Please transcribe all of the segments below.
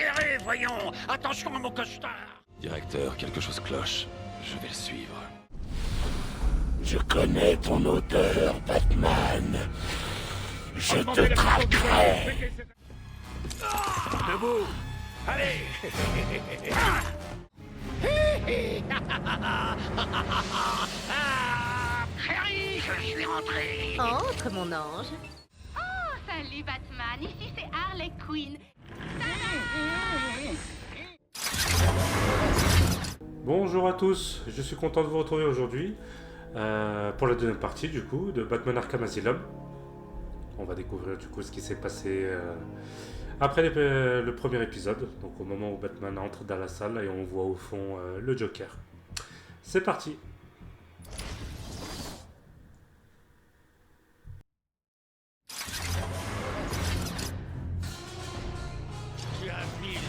tirez, voyons. Attention à mon costard. Directeur, quelque chose cloche. Je vais le suivre. Je connais ton odeur, Batman. Je te traquerai. Debout. Allez. Chérie, je suis rentré. Entre, mon ange. Oh, salut Batman, ici c'est Harley Quinn. Bonjour à tous, je suis content de vous retrouver aujourd'hui pour la deuxième partie du coup de Batman Arkham Asylum. On va découvrir du coup ce qui s'est passé après le premier épisode, donc au moment où Batman entre dans la salle et on voit au fond le Joker. C'est parti. Tu as mis le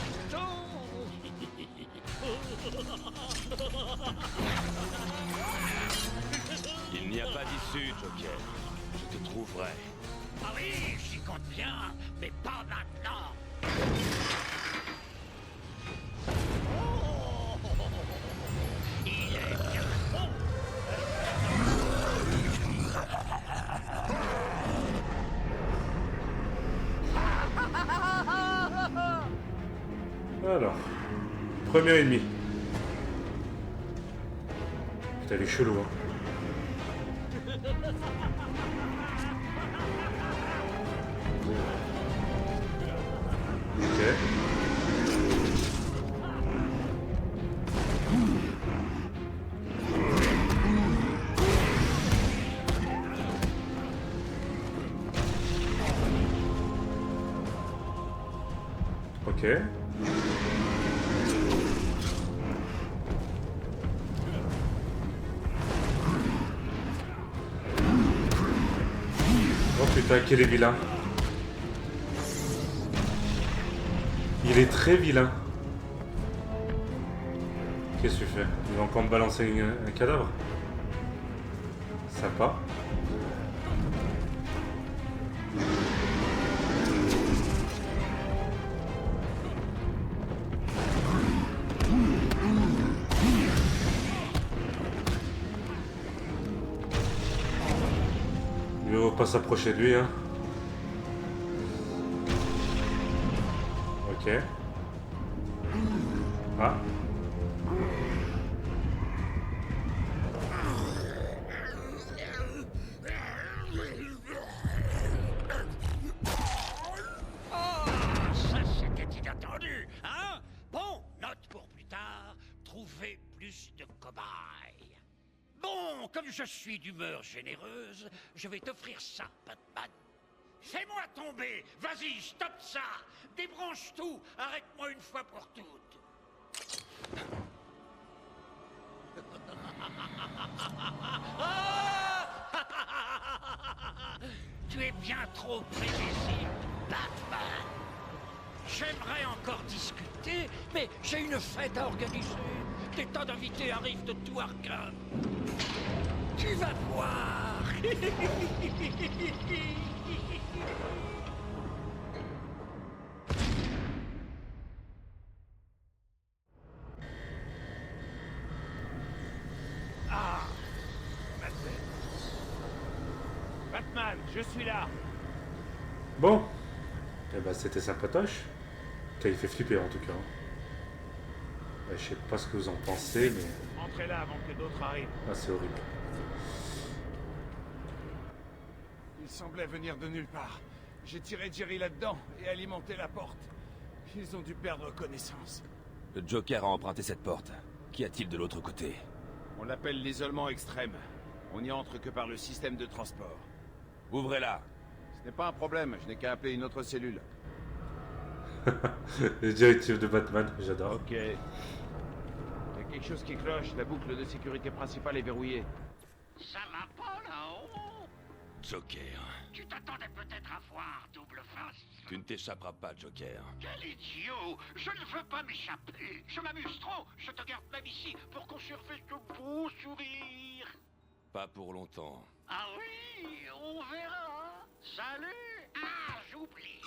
Il n'y a pas d'issue, Joker. Je te trouverai. Ah oui, j'y compte bien, mais pas maintenant. Oh, il est bien bon. Alors, premier ennemi. Putain, il est chelou, hein. Ok. Ok. Oh putain, quel est vilain. Il est très vilain. Qu'est-ce que tu fais? Il va encore me balancer un cadavre? Sympa. Mieux vaut pas s'approcher de lui, hein. Ok. Ah. Ça, c'était inattendu, hein? Bon, note pour plus tard, trouver plus de cobayes. Bon, comme je suis d'humeur généreuse, je vais t'offrir ça, Batman. Fais-moi tomber, vas-y, stoppe ça. Débranche tout, arrête-moi une fois pour toutes. Tu es bien trop prévisible, Batman. J'aimerais encore discuter, mais j'ai une fête à organiser. Des tas d'invités arrivent de tout Arkham. Tu vas voir. Ah, ma tête. Batman, je suis là. Bon. Eh ben, c'était sympatoche. Putain, il fait flipper en tout cas. Je sais pas ce que vous en pensez, mais... Entrez là avant que d'autres arrivent. Ah, c'est horrible. Il semblait venir de nulle part. J'ai tiré Jerry là-dedans et alimenté la porte. Ils ont dû perdre connaissance. Le Joker a emprunté cette porte. Qu'y a-t-il de l'autre côté? On l'appelle l'isolement extrême. On n'y entre que par le système de transport. Ouvrez-la. Ce n'est pas un problème, je n'ai qu'à appeler une autre cellule. Les directives de Batman, j'adore. Ok. Il y a quelque chose qui cloche, la boucle de sécurité principale est verrouillée. Ça va pas là-haut. Joker. Tu t'attendais peut-être à voir double face. Tu ne t'échapperas pas, Joker. Quel idiot! Je ne veux pas m'échapper. Je m'amuse trop. Je te garde même ici pour conserver ce beau sourire. Pas pour longtemps. Ah oui, on verra. Salut. Ah, j'oubliais.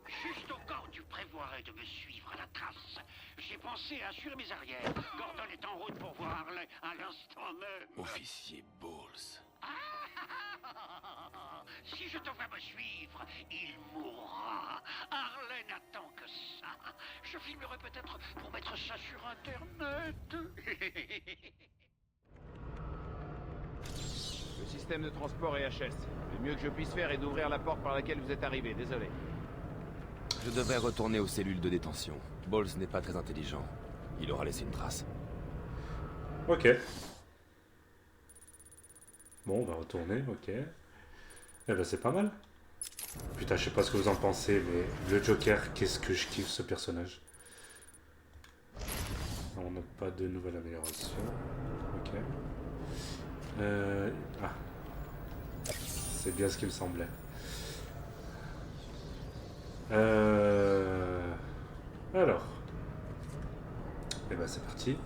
Juste au cas où tu prévoirais de me suivre à la j'ai pensé à assurer mes arrières. Gordon est en route pour voir Harley à l'instant même. Officier Bowles. Si je te vois me suivre, il mourra. Harley n'attend que ça. Je filmerai peut-être pour mettre ça sur Internet. Le système de transport est HS. Le mieux que je puisse faire est d'ouvrir la porte par laquelle vous êtes arrivé, désolé. Je devrais retourner aux cellules de détention. Bowles n'est pas très intelligent. Il aura laissé une trace. Ok. Bon, on va retourner, ok. Eh ben c'est pas mal. Putain, je sais pas ce que vous en pensez, mais le Joker, qu'est-ce que je kiffe ce personnage. On n'a pas de nouvelle amélioration. Ok. Ah. C'est bien ce qui me semblait. Alors. Eh ben c'est parti.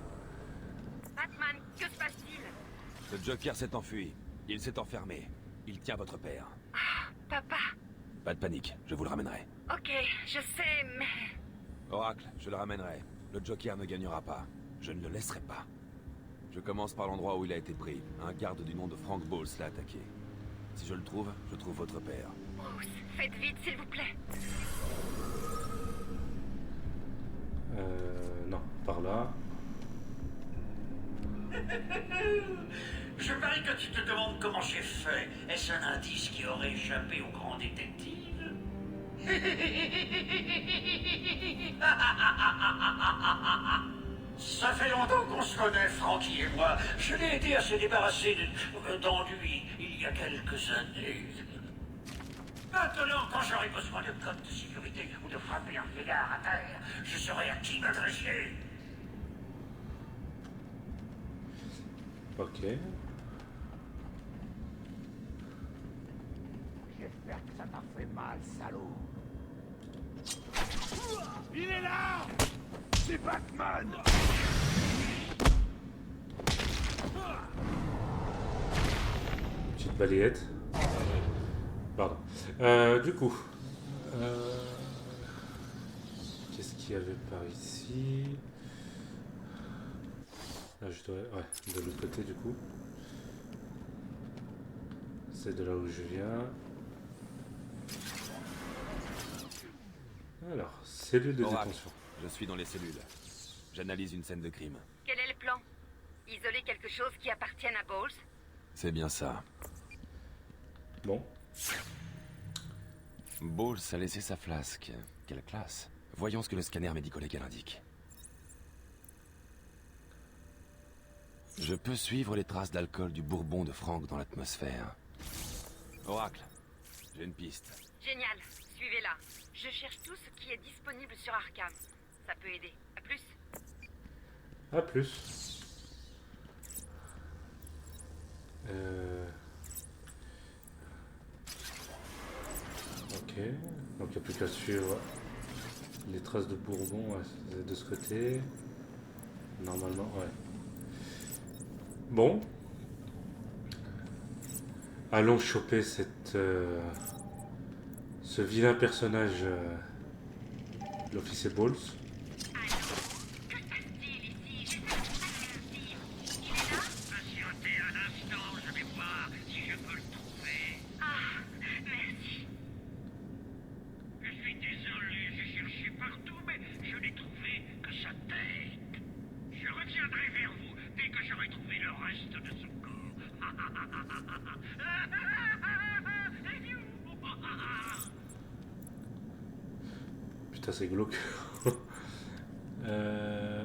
Batman, que se passe-t-il? Le Joker s'est enfui. Il s'est enfermé. Il tient votre père. Papa. Pas de panique, je vous le ramènerai. Ok, je sais, mais... Oracle, je le ramènerai. Le Joker ne gagnera pas. Je ne le laisserai pas. Je commence par l'endroit où il a été pris. Un garde du nom de Frank Bowles l'a attaqué. Si je le trouve, je trouve votre père. Bruce, faites vite, s'il vous plaît. Non, par là. Je parie que tu te demandes comment j'ai fait. Est-ce un indice qui aurait échappé au grand détective? Ça fait longtemps qu'on se connaît, Frankie et moi. Je l'ai aidé à se débarrasser d'ennuis il y a quelques années. Maintenant, quand j'aurai besoin de code de sécurité ou de frapper un vieillard à terre, je saurai à qui m'adresser. Ok. J'espère que ça t'a fait mal, salaud. Il est là! C'est Batman! Petite balayette. Pardon. Du coup. Qu'est-ce qu'il y avait par ici? Là, je dois... Ouais, de l'autre côté, du coup. C'est de là où je viens. Alors, cellule de Oracle, détention. je suis dans les cellules. J'analyse une scène de crime. Quel est le plan? Isoler quelque chose qui appartienne à Bowles? C'est bien ça. Bon. Bowles a laissé sa flasque. Quelle classe. Voyons ce que le scanner médico-légal indique. Je peux suivre les traces d'alcool du bourbon de Frank dans l'atmosphère. Oracle, j'ai une piste. Génial, suivez-la. Je cherche tout ce qui est disponible sur Arkham. Ça peut aider. À plus. À plus. Ok. Donc il n'y a plus qu'à suivre les traces de Bourbon, ouais, c'est de ce côté. Normalement, ouais. Bon. Allons choper cette, ce vilain personnage, l'officier Bowles. Patientez un instant, je vais voir si je peux le trouver. Ah, merci. Je suis désolé, j'ai cherché partout, mais je n'ai trouvé que sa tête. Je reviendrai vers vous dès que j'aurai trouvé le reste de son corps. Putain, c'est glauque.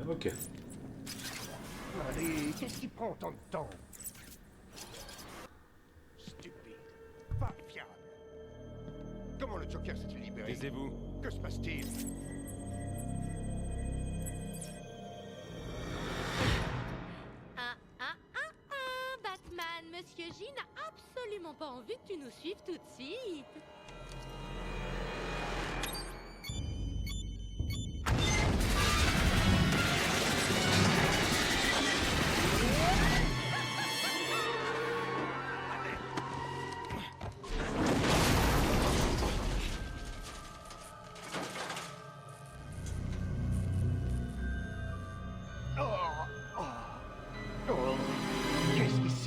Ok. Allez, qu'est-ce qui prend tant de temps? Stupide. Pas fiable. Comment le Joker s'est-il libéré? Taisez-vous. Que se passe-t-il? Batman, Monsieur J n'a absolument pas envie que tu nous suives tout de suite.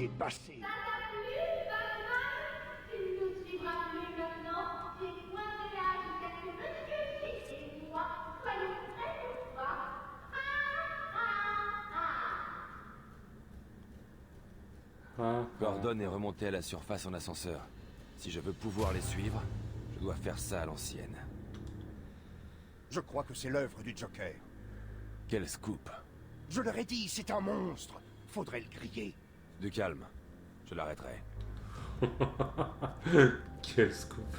passé. Il nous suivra plus maintenant. J'ai coincé là jusqu'à ce que monsieur J et moi soyons prêts pour voir. Gordon est remonté à la surface en ascenseur. Si je veux pouvoir les suivre, je dois faire ça à l'ancienne. Je crois que c'est l'œuvre du Joker. Quel scoop. Je leur ai dit, c'est un monstre. Faudrait le griller. Du calme. Je l'arrêterai. Quel scoop.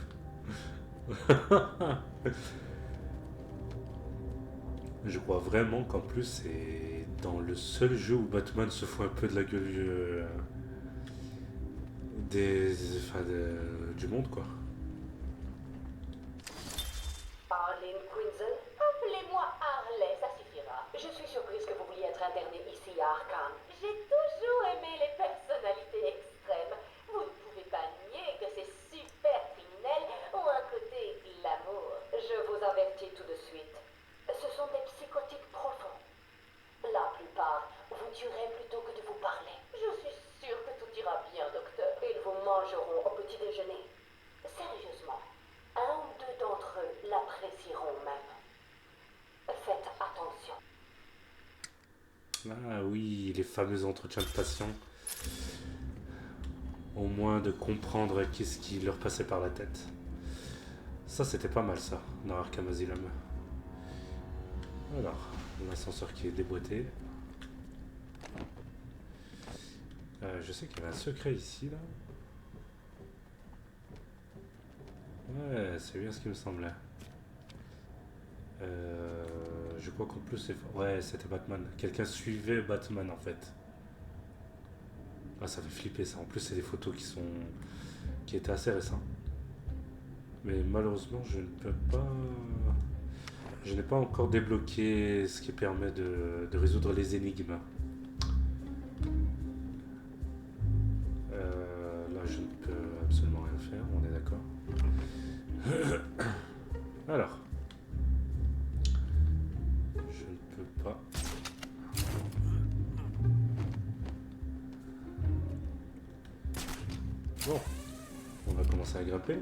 Je crois vraiment qu'en plus c'est dans le seul jeu où Batman se fout un peu de la gueule du monde, quoi. Arlene Quinzel, appelez-moi Harley, ça suffira. Je suis surprise que vous vouliez être interné ici à Arkham. J'ai toujours aimé les personnalités extrêmes. Vous ne pouvez pas nier que ces super criminels ont un côté glamour. Je vous avertis tout de suite. Ce sont des psychotiques profonds. La plupart vous tueraient plutôt que de vous parler. Je suis sûre que tout ira bien, docteur. Ils vous mangeront au petit déjeuner. Sérieusement, un ou deux d'entre eux l'apprécieront même. Faites attention. Ah oui, les fameux entretiens de patients. Au moins de comprendre qu'est-ce qui leur passait par la tête. Ça, c'était pas mal, ça, dans Arkham Asylum. Alors, l'ascenseur qui est déboîté. Je sais qu'il y avait un secret ici, là. Ouais, c'est bien ce qui me semblait. Je crois qu'en plus c'est... Ouais, c'était Batman. Quelqu'un suivait Batman, en fait. Ah, ça fait flipper, ça. En plus, c'est des photos qui étaient assez récentes. Mais malheureusement, je ne peux pas... Je n'ai pas encore débloqué ce qui permet de résoudre les énigmes. Là, je ne peux absolument rien faire, on est d'accord. Alors. Je ne peux pas... Bon. On va commencer à grimper.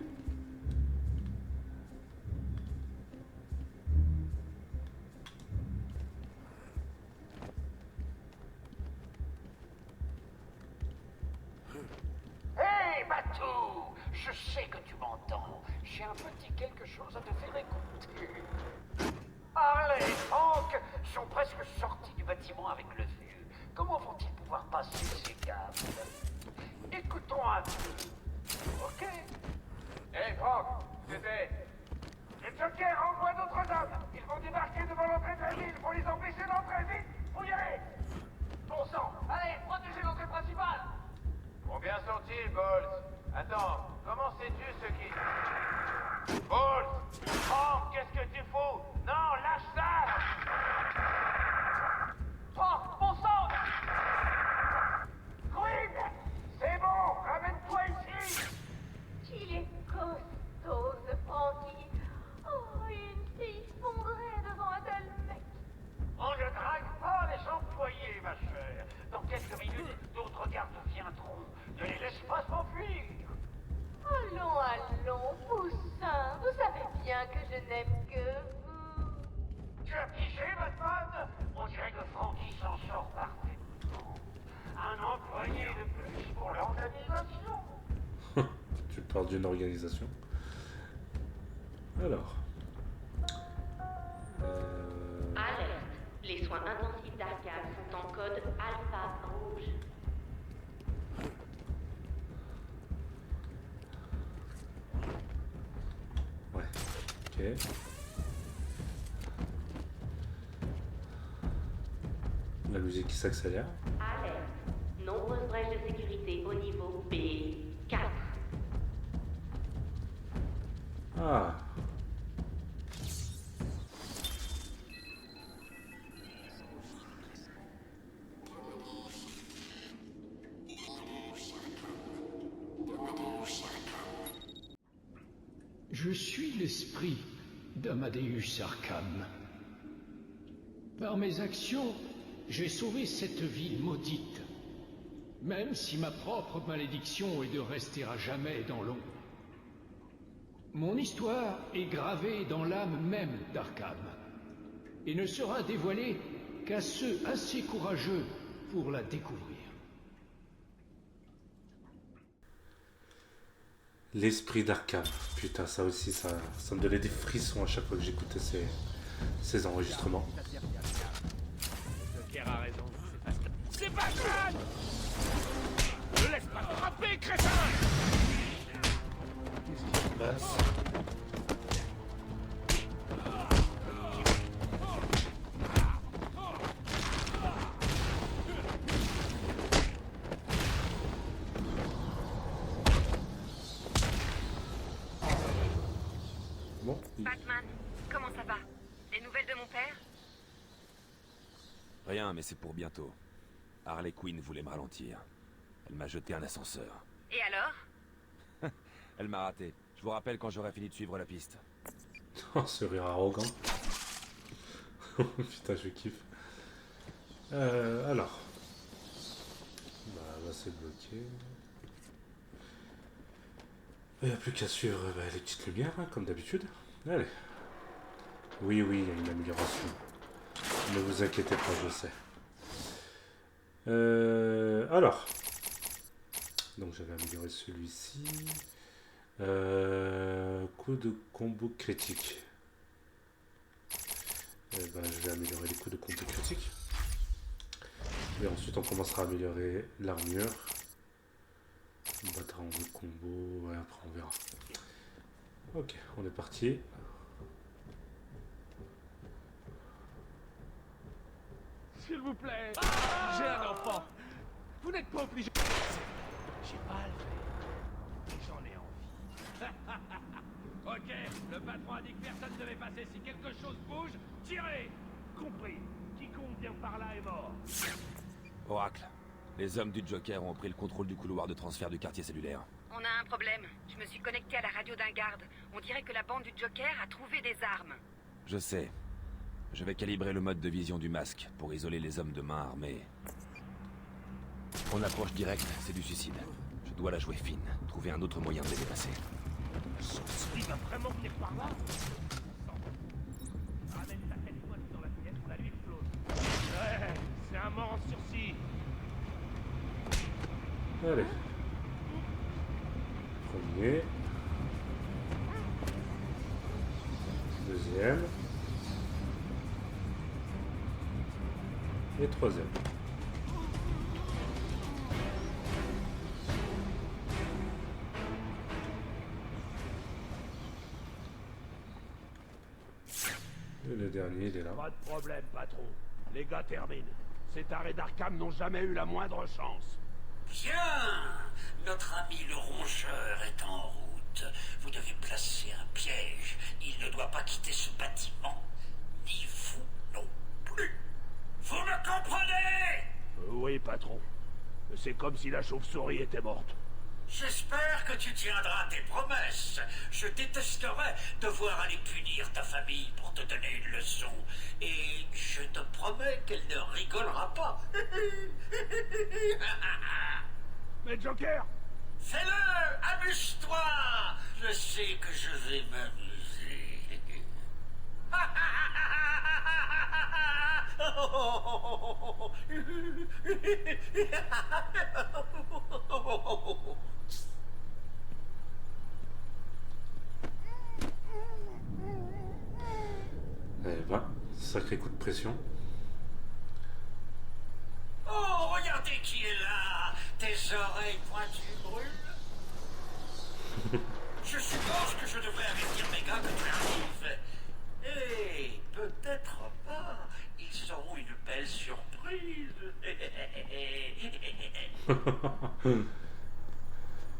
Hé, Batou! Je sais que tu m'entends. J'ai un petit quelque chose à te faire écouter. Harley et Frank sont presque sortis du bâtiment avec le vieux. Comment vont-ils pouvoir passer ces câbles? Écoutons un peu. Ok? Hé, Frank, c'était... Le Joker envoie d'autres hommes. Ils vont débarquer devant l'entrée de la ville pour les empêcher d'entrer. Vite! Faut y aller! Bon sang! Allez, protégez l'entrée principale! Combien sont-ils, Bolt? Attends, comment sais-tu ce qui... Bolt! Frank, qu'est-ce que tu fous? Non, lâche ça! Frank, bon sang! Queen! C'est bon, ramène-toi ici! Il est costaud, ce Frankie. Oh, une fille fondrait devant un tel mec. On ne drague pas les employés, ma chère. Dans quelques minutes, d'autres gardes viendront. Ne les laisse pas s'enfuir. Allons, allons, Poussin. Vous savez bien que je n'aime que vous. Tu as piché, Batman? On dirait que Frankie s'en sort parfaitement. Un employé de plus pour l'organisation. Tu parles d'une organisation. Alors. Alerte. Les soins intensifs d'Arkham sont en code alpha rouge. Ouais. Ok. La musique qui s'accélère. Alerte. Nombreuses brèches de sécurité au niveau B4. Ah. Je suis l'esprit d'Amadeus Arkham. Par mes actions, j'ai sauvé cette ville maudite. même si ma propre malédiction est de rester à jamais dans l'ombre. Mon histoire est gravée dans l'âme même d'Arkham, et ne sera dévoilée qu'à ceux assez courageux pour la découvrir. L'esprit d'Arkham. Putain, ça aussi, ça me donnait des frissons à chaque fois que j'écoutais ces enregistrements. Joker a raison, c'est Batman. Ne laisse pas te frapper, crétin. Qu'est-ce qui se passe? Bon. Batman, comment ça va? Les nouvelles de mon père? Rien, mais c'est pour bientôt. Harley Quinn voulait me ralentir. Elle m'a jeté un ascenseur. Et alors? Elle m'a raté. Je vous rappelle quand j'aurai fini de suivre la piste. Oh, ce rire arrogant. Putain, je kiffe. Alors. Bah, là, c'est bloqué. Il n'y a plus qu'à suivre les petites lumières, hein, comme d'habitude. Allez. Oui, il y a une amélioration. Ne vous inquiétez pas, je sais. Alors. Donc, j'avais amélioré celui-ci. Coup de combo critique. Et ben, je vais améliorer les coups de combo critique. Et ensuite, on commencera à améliorer l'armure. On battra en combo. Ouais, après, on verra. Ok, on est parti. S'il vous plaît, j'ai un enfant. Vous n'êtes pas obligé. J'ai pas à le faire. Mais j'en ai envie. Ok, le patron a dit que personne ne devait passer. Si quelque chose bouge, tirez. Compris. Quiconque vient par là est mort. Oracle, les hommes du Joker ont pris le contrôle du couloir de transfert du quartier cellulaire. On a un problème. Je me suis connecté à la radio d'un garde. On dirait que la bande du Joker a trouvé des armes. Je sais. Je vais calibrer le mode de vision du masque pour isoler les hommes de main armés. Mon approche directe, c'est du suicide. Je dois la jouer fine, trouver un autre moyen de les dépasser. Il va vraiment venir par là. Ramène ta tête pointe dans la pièce, on la lui explose. Ouais, c'est un mort en sursis. Allez. Premier. Deuxième. Et troisième. Et le dernier, il est là. Pas de problème, patron. Les gars terminent. Ces tarés d'Arkham n'ont jamais eu la moindre chance. Bien! Notre ami le rongeur est en route. Vous devez placer un piège. Il ne doit pas quitter ce bâtiment. Ni vous non plus. Vous me comprenez? Oui, patron. C'est comme si la chauve-souris était morte. J'espère que tu tiendras tes promesses. Je détesterais devoir aller punir ta famille pour te donner une leçon. Et je te promets qu'elle ne rigolera pas. Mais Joker! Fais-le! Amuse-toi! Je sais que je vais m'amuser. Eh ben, sacré coup de pression. Oh, regardez qui est là! Tes oreilles pointues brûlent. Je suppose que je devrais avertir mes gars que tu arrives. Et peut-être pas. Ils auront une belle surprise.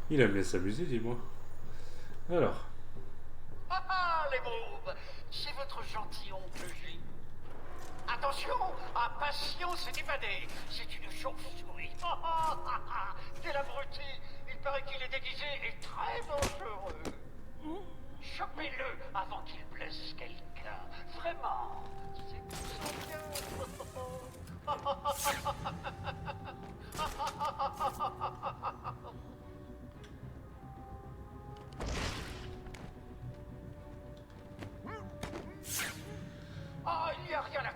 Il aime bien s'amuser, dis-moi. Alors. Ah, les mômes! C'est votre gentil oncle J. Attention! Impatience d'évader! C'est une chauve-souris! Quel abruti! Il paraît qu'il est déguisé et très dangereux! Chopez-le avant qu'il blesse quelqu'un! Vraiment! C'est pour ça bien!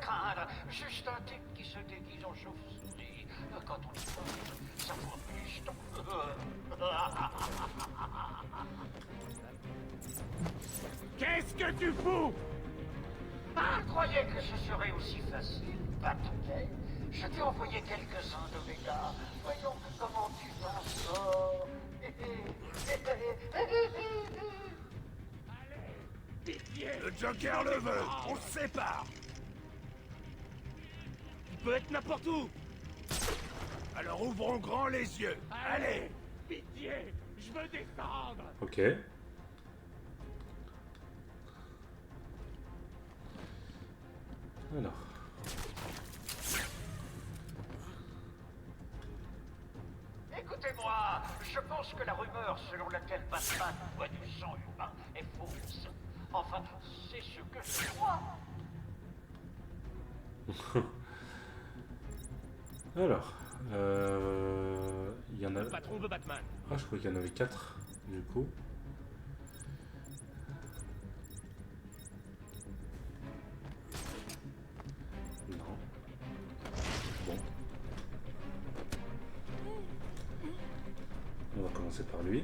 craindre. Juste un type qui se déguise en chauve-souris. Quand on y pense, ça vaut plus. Qu'est-ce que tu fous? Ah, croyais que ce serait aussi facile, Batman. Je t'ai envoyé quelques-uns d'Omega. Voyons comment tu t'en sors. Le Joker le veut. On se sépare. Il peut être n'importe où. Alors ouvrons grand les yeux. Allez. Pitié, je veux descendre. Ok. Alors. Écoutez-moi, je pense que la rumeur selon laquelle Batman boit du sang humain est fausse. Enfin, c'est ce que je crois. Alors. Il y en a... Le patron de Batman. Ah, je crois qu'il y en avait 4, du coup. Non. Bon. On va commencer par lui.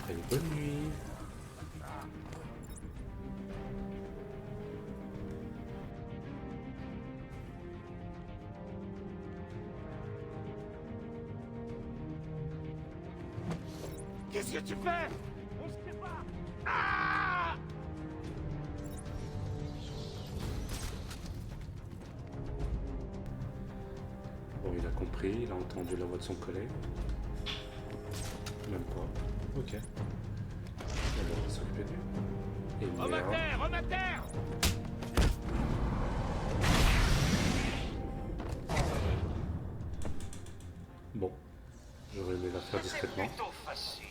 Allez, bonne nuit. Qu'est-ce que tu fais? On se sépare. Ah! Bon, il a compris, il a entendu la voix de son collègue. Même pas. Ok. Alors, on va s'occuper de lui. Et Homme à merde. terre! Homme à terre! Bon. J'aurais aimé la faire discrètement. C'est plutôt facile.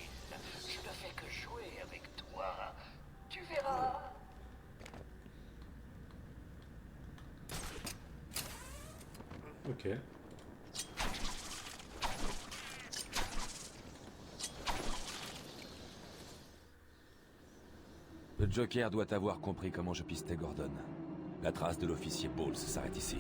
Je ne fais que jouer avec toi. Tu verras. Ok. Le Joker doit avoir compris comment je pistais Gordon. La trace de l'officier Bowles s'arrête ici.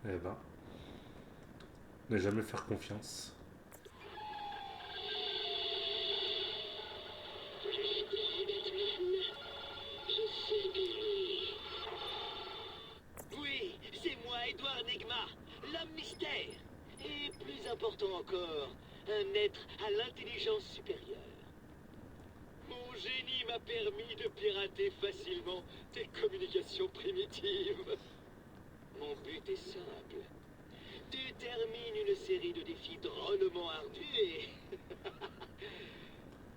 Eh ben. Ne jamais faire confiance. Oui, c'est moi, Edward Nigma, l'homme mystère. Et plus important encore, un être à l'intelligence supérieure. Mon génie m'a permis de pirater facilement des communications primitives. Mon but est simple. Tu termines une série de défis drôlement ardus et...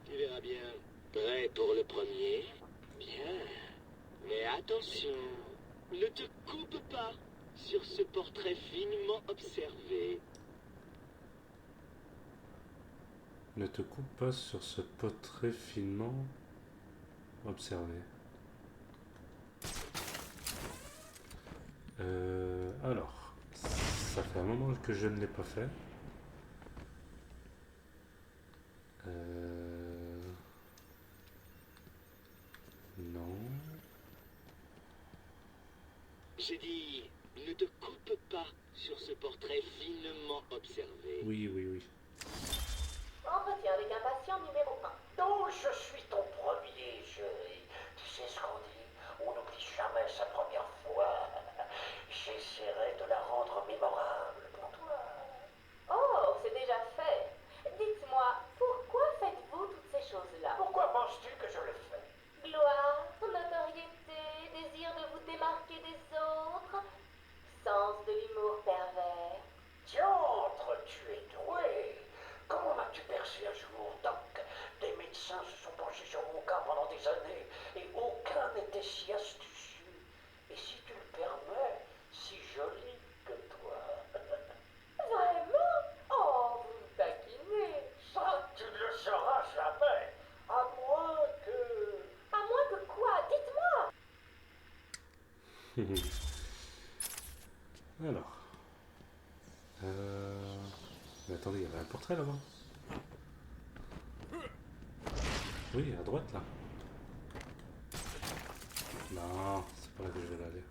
tu verras bien. Prêt pour le premier? Bien. Mais attention, ne te coupe pas sur ce portrait finement observé. Ne te coupe pas sur ce portrait finement observé. Alors, ça fait un moment que je ne l'ai pas fait. Non. J'ai dit, ne te coupe pas sur ce portrait finement observé. Oui, oui, oui. Entretien avec un patient numéro 1. Donc je suis ton premier jury. Tu sais ce qu'on dit? On n'oublie jamais sa première fois. J'essaierai de la rendre mémorable pour toi. Oh, c'est déjà fait. Dites-moi, pourquoi faites-vous toutes ces choses-là? Pourquoi penses-tu que je le fais? Gloire, notoriété, désir de vous démarquer des autres, sens de l'humour pervers. Diantre, tu es doué. Comment m'as-tu percé un jour, Doc? Des médecins se sont penchés sur mon cas pendant des années et aucun n'était si astucieux. Et si tu le permets, si joli que toi. Vraiment? Oh, vous me taquinez. Ça, tu ne le sauras jamais. À moins que... À moins que quoi? Dites-moi. Alors. attendez, il y avait un portrait là-bas. Oui, à droite là. Non, c'est pas là que je vais aller.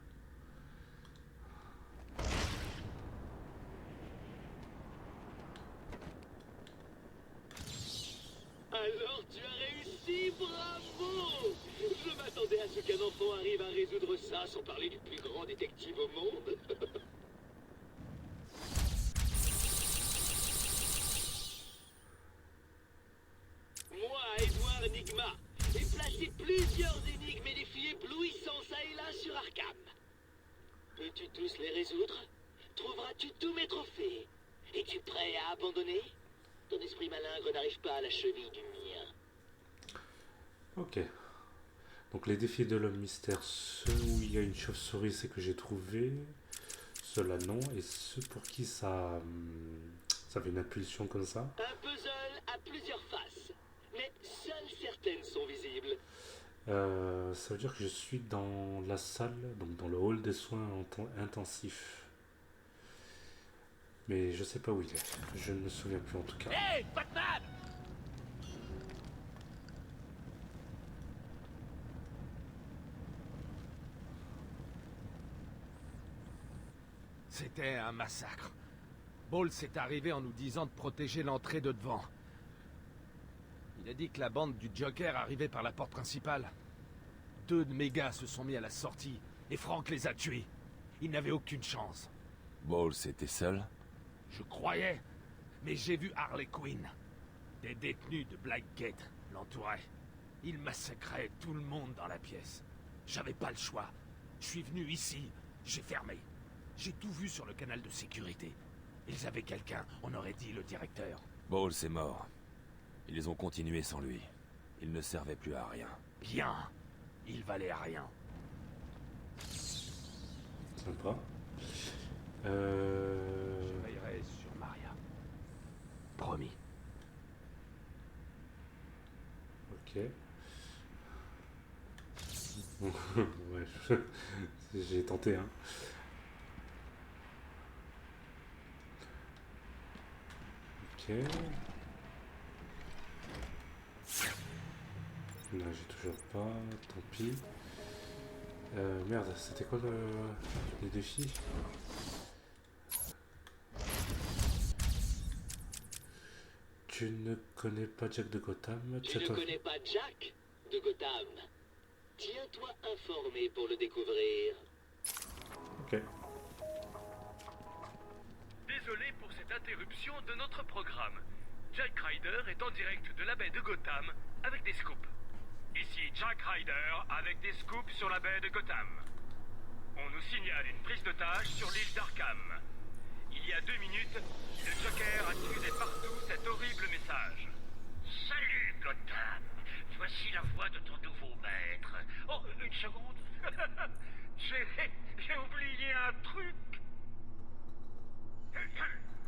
Alors tu as réussi, bravo! Je m'attendais à ce qu'un enfant arrive à résoudre ça sans parler du plus grand détective au monde. Moi, Edward Enigma, ai placé plusieurs énigmes et défis éblouissants ça et là sur Arkham. Peux-tu tous les résoudre? Trouveras-tu tous mes trophées? Es-tu prêt à abandonner? Ton esprit malingre n'arrive pas à la cheville du mien. Ok. Donc les défis de l'homme mystère, ceux où il y a une chauve-souris, c'est que j'ai trouvé. Ceux-là non. Et ceux pour qui ça avait une impulsion comme ça. Un puzzle à plusieurs faces, mais seules certaines sont visibles. Ça veut dire que je suis dans la salle, donc dans le hall des soins intensifs. Mais je sais pas où il est. Je ne me souviens plus en tout cas. Hey, Batman! C'était un massacre. Ball s'est arrivé en nous disant de protéger l'entrée de devant. Il a dit que la bande du Joker arrivait par la porte principale. 2 de mes gars se sont mis à la sortie, et Frank les a tués. Il n'avait aucune chance. Ball, c'était seul? Je croyais, mais j'ai vu Harley Quinn. Des détenus de Blackgate l'entouraient. Ils massacraient tout le monde dans la pièce. J'avais pas le choix. Je suis venu ici, j'ai fermé. J'ai tout vu sur le canal de sécurité. Ils avaient quelqu'un, on aurait dit le directeur. Ball, c'est mort. Ils ont continué sans lui. Il ne servait plus à rien. Bien. Il valait à rien. Sympa. Je veillerai sur Maria. Promis. Ok. Ouais, j'ai tenté, hein. Ok. Là, j'ai toujours pas. Tant pis. Merde, c'était quoi les défis? Tu ne connais pas Jack de Gotham? Tu ne connais pas Jack de Gotham? Tiens-toi informé pour le découvrir. Ok. Désolé pour cette interruption de notre programme. Jack Ryder est en direct de la baie de Gotham avec des scoops. Ici Jack Ryder avec des scoops sur la baie de Gotham. On nous signale une prise d'otage sur l'île d'Arkham. Il y a 2 minutes, le Joker a diffusé partout cet horrible message. Salut, Gotham. Voici la voix de ton nouveau maître. Oh, une seconde. J'ai oublié un truc.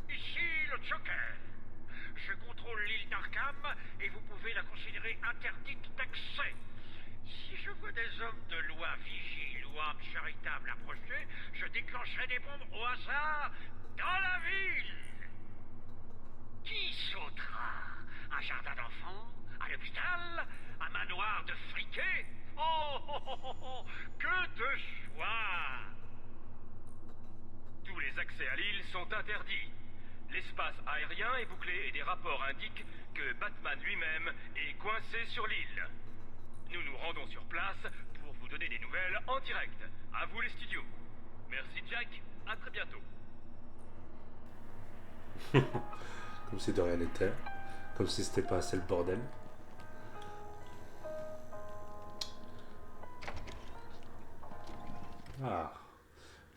Ici, le Joker. Je contrôle l'île d'Arkham et vous pouvez la considérer interdite d'accès. Si je vois des hommes de loi, vigiles ou âmes charitables approcher, je déclencherai des bombes au hasard dans la ville. Qui sautera? Un jardin d'enfants? Un hôpital? Un manoir de friquets? Oh, que de choix! Tous les accès à l'île sont interdits. L'espace aérien est bouclé et des rapports indiquent que Batman lui-même est coincé sur l'île. Nous nous rendons sur place pour vous donner des nouvelles en direct. À vous les studios. Merci Jack, à très bientôt. Comme si de rien n'était. Comme si c'était pas assez le bordel. Ah.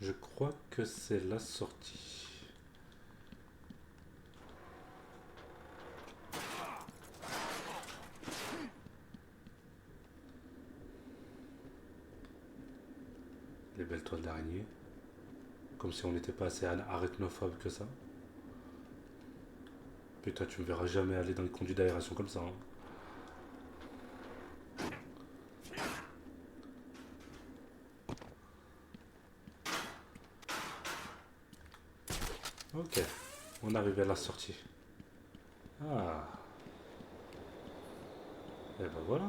Je crois que c'est la sortie. Les belles toiles d'araignée. Comme si on n'était pas assez arachnophobe que ça. Putain, tu me verras jamais aller dans les conduits d'aération comme ça. Hein. Ok, on arrive à la sortie. Ah. Et ben voilà.